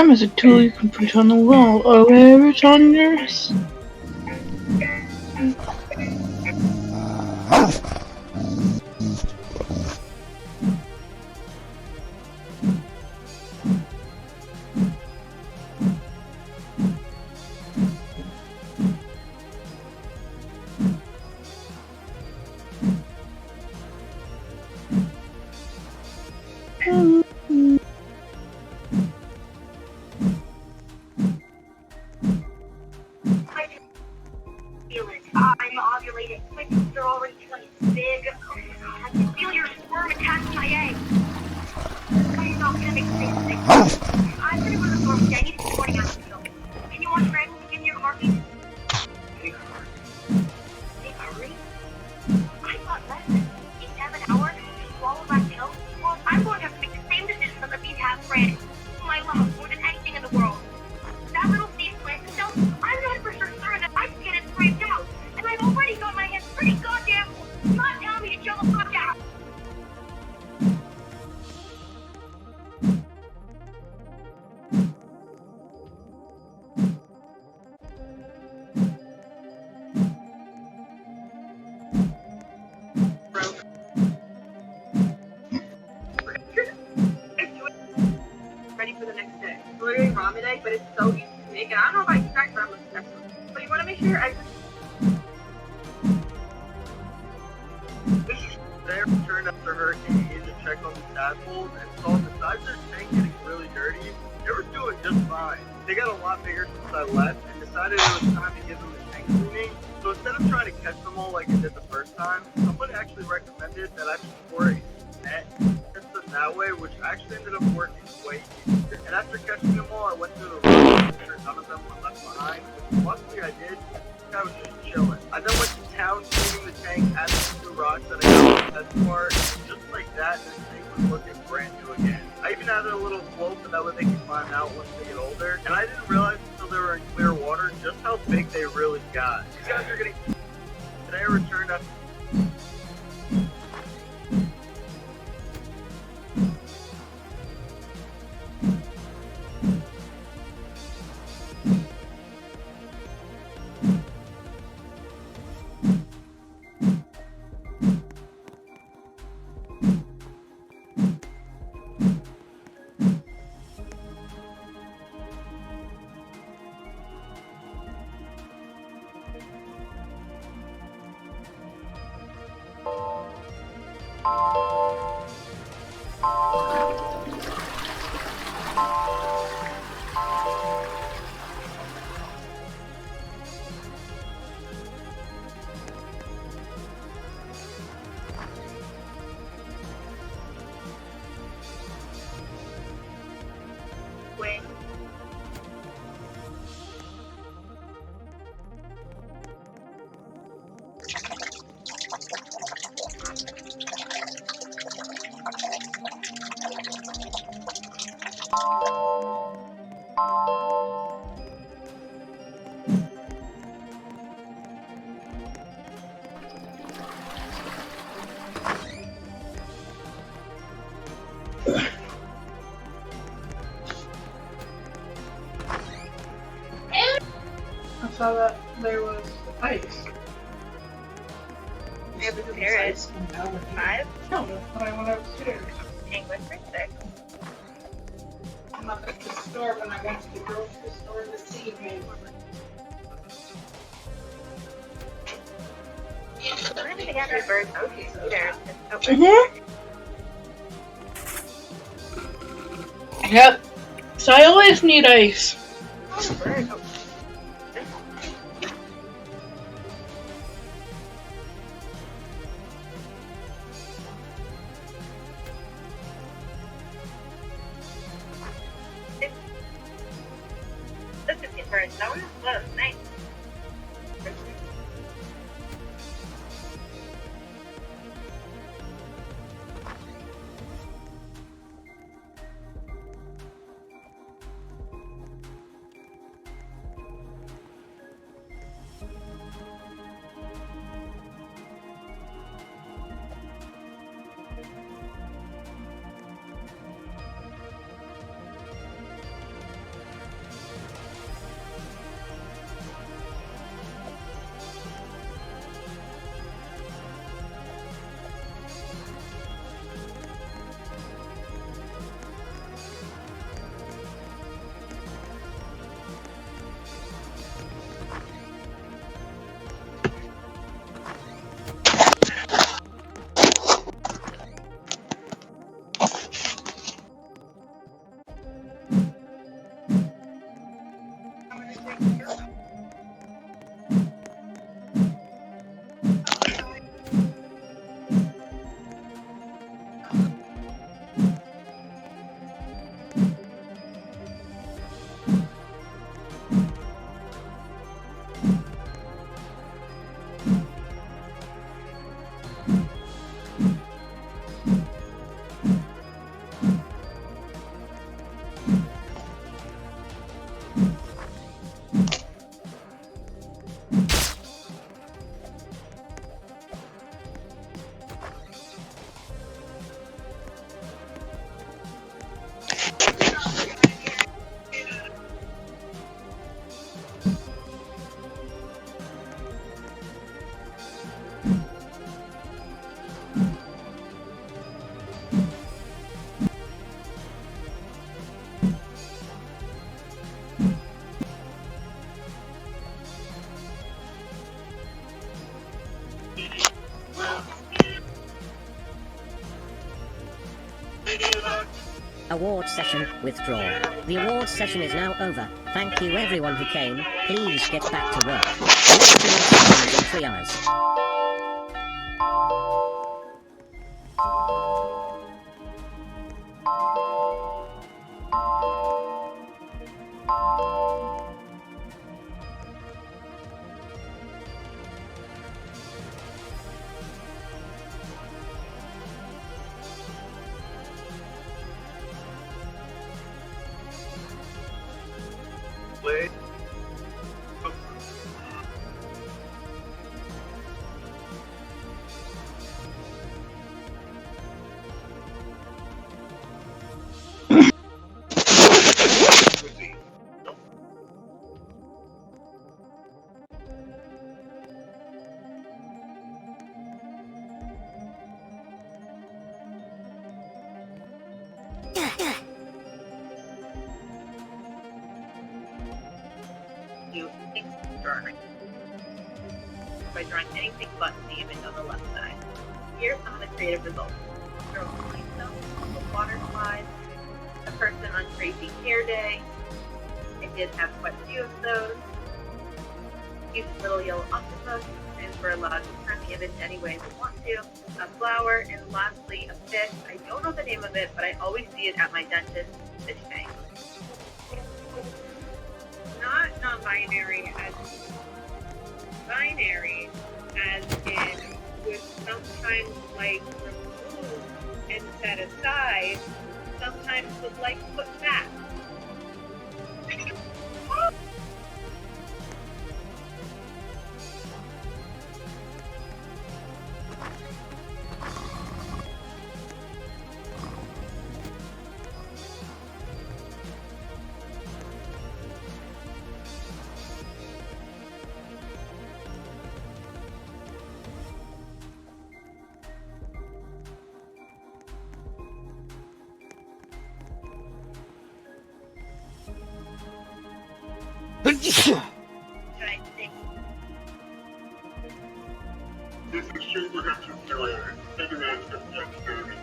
Charm is a tool you can put on the wall or wherever it's on yours. I'm ovulating. My boobs are already feeling big. I can feel your sperm attached to my egg. I'm not gonna make the same mistake. I'm gonna go to the store today. I need to get morning after pill. Can you watch Greg? Give me your car keys. Any car? Any hurry? I thought less than 7 hours to swallow that pill. Well, I'm going to have to make the same decision that Levine has Fran. Whom I love more than anything in the world. That little seed plant still, I'm not for sure certain that I can get it scraped out. And I've already got my hands pretty goddamn full. Not telling me to chill the fuck out. Ready for the next day. It's literally ramen egg, but it's so easy to make. And I don't know if I can crack ramen steps, but you want to make sure your eggs. They returned after Hurricane Ian to check on the tadpoles and saw besides their tank getting really dirty, they were doing just fine. They got a lot bigger since I left and decided it was time to give them a tank cleaning. So instead of trying to catch them all like I did the first time, somebody actually recommended that I pour a net catch them that way, which actually ended up working way easier. And after catching them all, I went through the room to make sure none of them were left behind, which luckily I did. I was just chilling. I then went to town cleaning the tank, added the 2 rocks that I got from the test part, and just like that, this thing was looking brand new again. I even added a little float so that way they can climb out once they get older, and I didn't realize until they were in clear water just how big they really got. These guys are getting... Today I returned after... Wait. I saw that there was ice. Yeah, but who cares? 5? No, when I went upstairs. English for 6. I'm not at the store when I went to the grocery store this evening. We're gonna get happy birds. Okay, either. Yep. So I always need ice. Oh, bird. Oh. This is the bird. That one is close. Nice. Award session withdraw. The award session is now over. Thank you everyone who came. Please get back to work. Let's do instructions and triage. Wait. Do things drawing by drawing anything but the image on the left side. Here are some of the creative results. There was a stone, a water slide, a person on crazy hair day. I did have quite a few of those. Cute little yellow octopus, and we're allowed to turn the image any way we want to. A flower, and lastly a fish. I don't know the name of it, but I always see it at my dentist's fish tank. Not non-binary as binary, as in would sometimes like remove and set aside, sometimes would like put back. I think This is super necessary. Internet is necessary.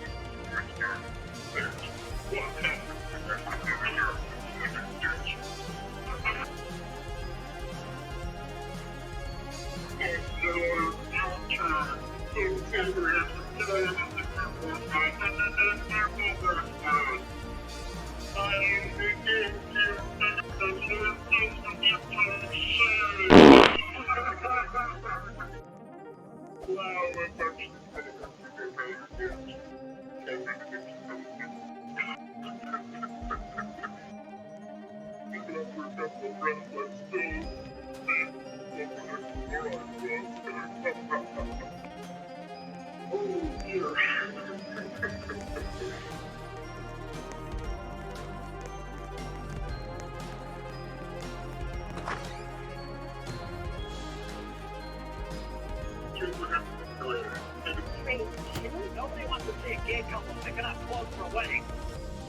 Nobody wants to see a gay couple picking up clothes for a wedding.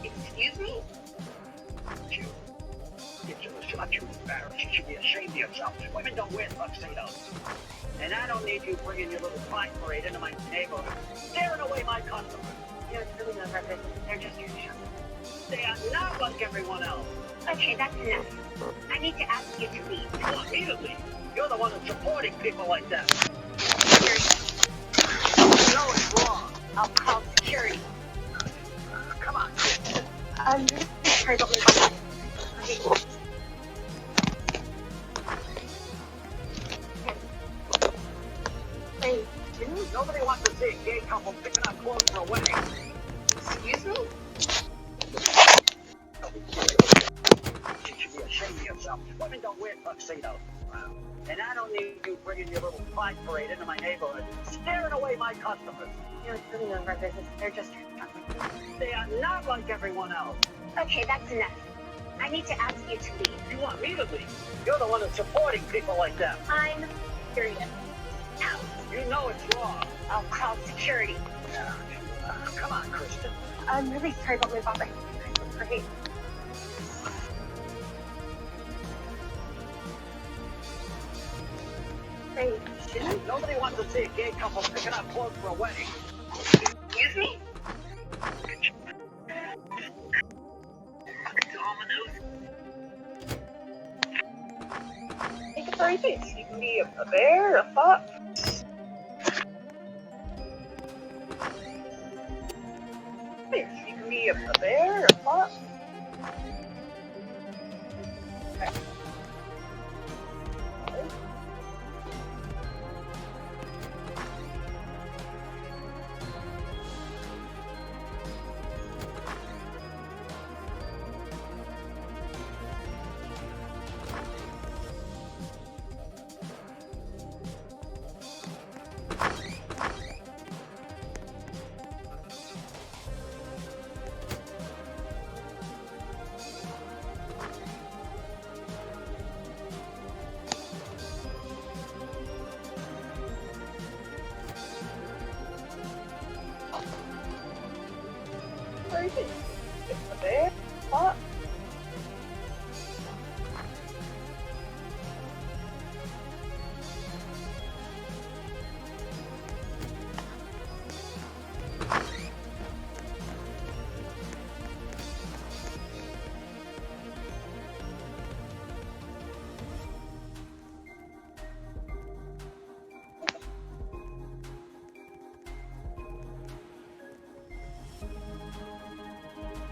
excuse me? You should be embarrassed. You should be ashamed of yourself. Women don't wear tuxedos. And I don't need you bringing your little fine parade into my neighborhood, scaring away my customers. You know, it's really none of our business. They're just here to shop. They are not like everyone else. Okay, that's enough. I need to ask you to leave. You want me to leave? You're the one that's supporting people like that. You know it's wrong. I'll call security. Come on. I'm sorry, but okay. Nobody wants to see a gay couple picking up clothes for a wedding. Excuse me? You should be ashamed of yourself. Women don't wear tuxedos. And I don't need you bringing your little pride parade into my neighborhood, scaring away my customers. You're really none of our business. They're just... They are not like everyone else. Okay, that's enough. I need to ask you to leave. You want me to leave? You're the one that's supporting people like that. I'm serious. Out. You know it's wrong. I'll call security. Come on, Kristen. I'm really sorry about my bothering you. I'm afraid. Hey, Nobody wants to see a gay couple picking up clothes for a wedding. excuse me? Think of furry things. You can be a bear, a fox. You can be a bear, a fox. Furry things. A bear, a fox.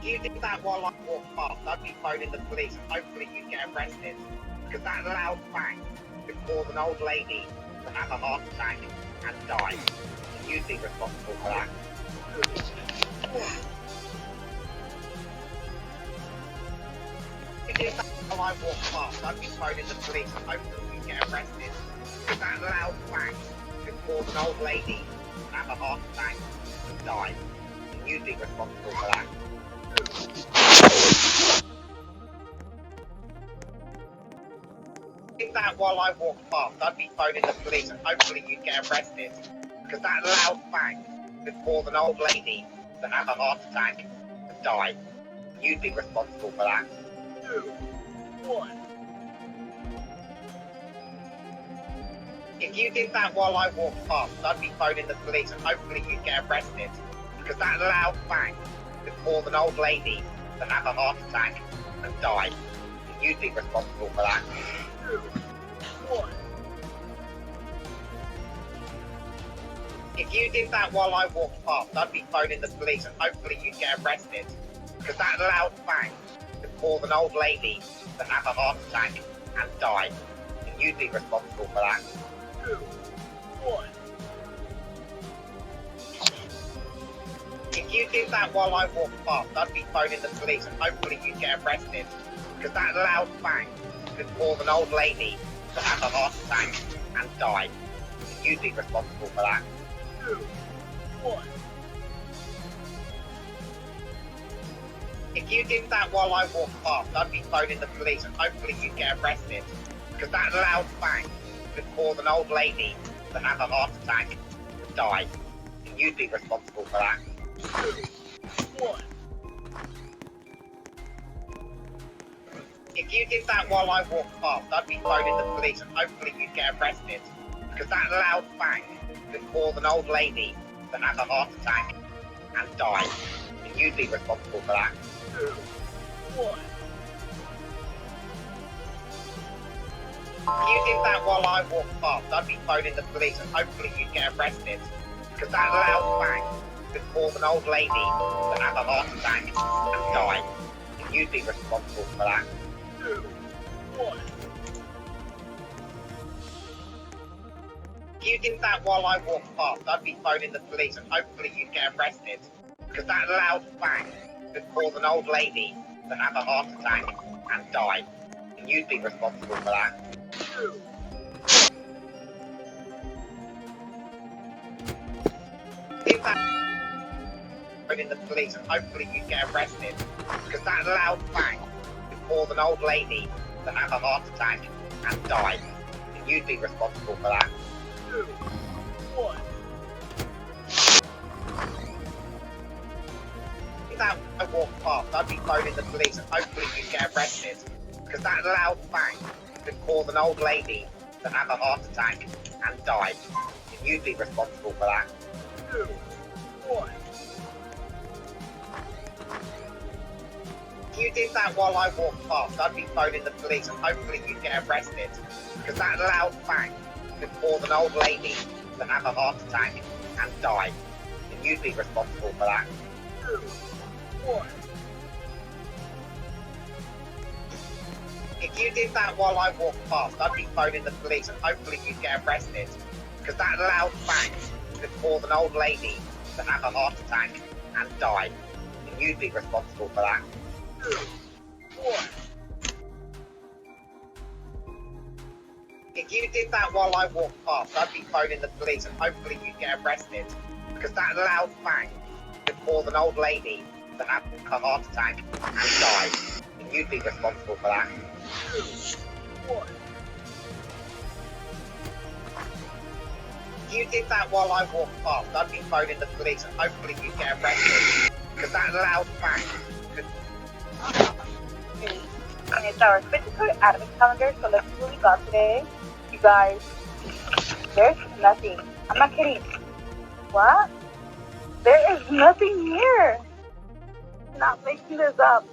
You did that while I walked past. I'd be phoning the police and hopefully you'd get arrested. Because that loud bang could cause an old lady to have a heart attack and die. And you'd be responsible for that. You did that while I walked past. I'd be phoning the police and hopefully you'd get arrested. Because that loud bang could cause an old lady to have a heart attack and die. And you'd be responsible for that. Did that while I walked past, I'd be phoning the police and hopefully you'd get arrested. Because that loud bang could cause an old lady to have a heart attack and die. You'd be responsible for that. 2, 1. If you did that while I walked past, I'd be phoning the police and hopefully you'd get arrested. Because that loud bang could cause an old lady to have a heart attack and die. You'd be responsible for that. 2, 1. If you did that while I walked past, I'd be phoning the police and hopefully you'd get arrested. Because that loud bang could cause an old lady to have a heart attack and die. And you'd be responsible for that. 2, 1. If you did that while I walked past, I'd be phoning the police and hopefully you'd get arrested. Because that loud bang could cause an old lady to have a heart attack and die. And you'd be responsible for that. 2, 1. If you did that while I walked past, I'd be phoning the police and hopefully you'd get arrested. Because that loud bang could cause an old lady to have a heart attack and die. And you'd be responsible for that. 2, 1. If you did that while I walked past, I'd be phoning the police and hopefully you'd get arrested. Because that loud bang could cause an old lady to have a heart attack and die. And you'd be responsible for that. 2, 1. If you did that while I walked past, I'd be phoning the police and hopefully you'd get arrested. Because that loud bang could cause an old lady to have a heart attack and die. And you'd be responsible for that. 2, 1. If you did that while I walked past, I'd be phoning the police and hopefully you'd get arrested. Because that loud bang could cause an old lady to have a heart attack and die. And you'd be responsible for that. Did that phoning the police and hopefully you'd get arrested. Because that loud bang could cause an old lady to have a heart attack and die. And you'd be responsible for that. 2, 1. If that I walked past, I'd be phoning the police and hopefully you'd get arrested. Because that loud bang could cause an old lady to have a heart attack and die. And you'd be responsible for that. 2, 1. If you did that while I walked past, I'd be phoning the police and hopefully you'd get arrested. Because that loud bang could cause an old lady to have a heart attack and die. And you'd be responsible for that. 2, 1. If you did that while I walked past, I'd be phoning the police and hopefully you'd get arrested. Because that loud bang could cause an old lady to have a heart attack and die. And you'd be responsible for that. 2, 1. If you did that while I walked past, I'd be phoning the police and hopefully you'd get arrested. Because that loud bang could cause an old lady to have a heart attack and die. And you'd be responsible for that. 2, 1. If you did that while I walked past, I'd be phoning the police and hopefully you'd get arrested. Because that loud bang could... And it's our physical academic calendar, so let's see what we got today. You guys, there's nothing. I'm not kidding. What? There is nothing here. I'm not making this up.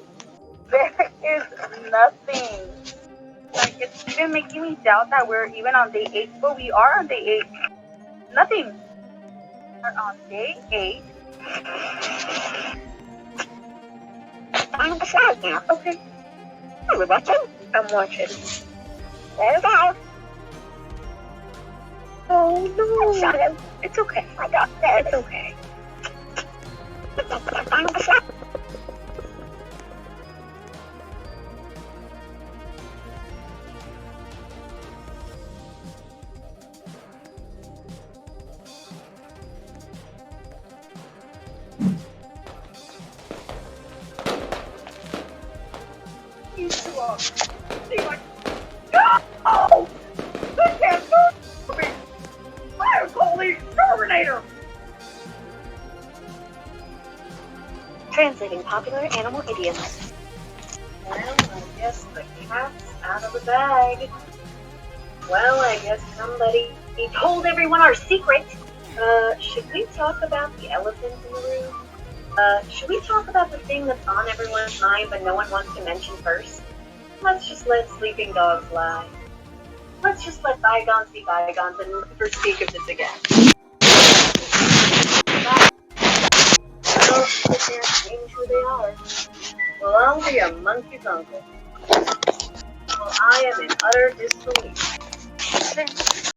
There is nothing. Like, it's even making me doubt that we're even on day 8, but we are on day 8. Nothing. We're on day 8. I'm sad now. Okay. Are we watching? I'm watching. There we go. Oh no. Shut him. It's okay. I got that. It's okay. You two are. See like. No! This can't go for me! I call the exterminator! Translating popular animal idioms. Well, I guess the cat's out of the bag. Well, I guess somebody told everyone our secret. Should we talk about the elephant in the room? Should we talk about the thing that's on everyone's mind but no one wants to mention first? Let's just let sleeping dogs lie. Let's just let bygones be bygones and never speak of this again. Well, they can't change who they are. Well, I'll be a monkey's uncle. Well, I am in utter disbelief.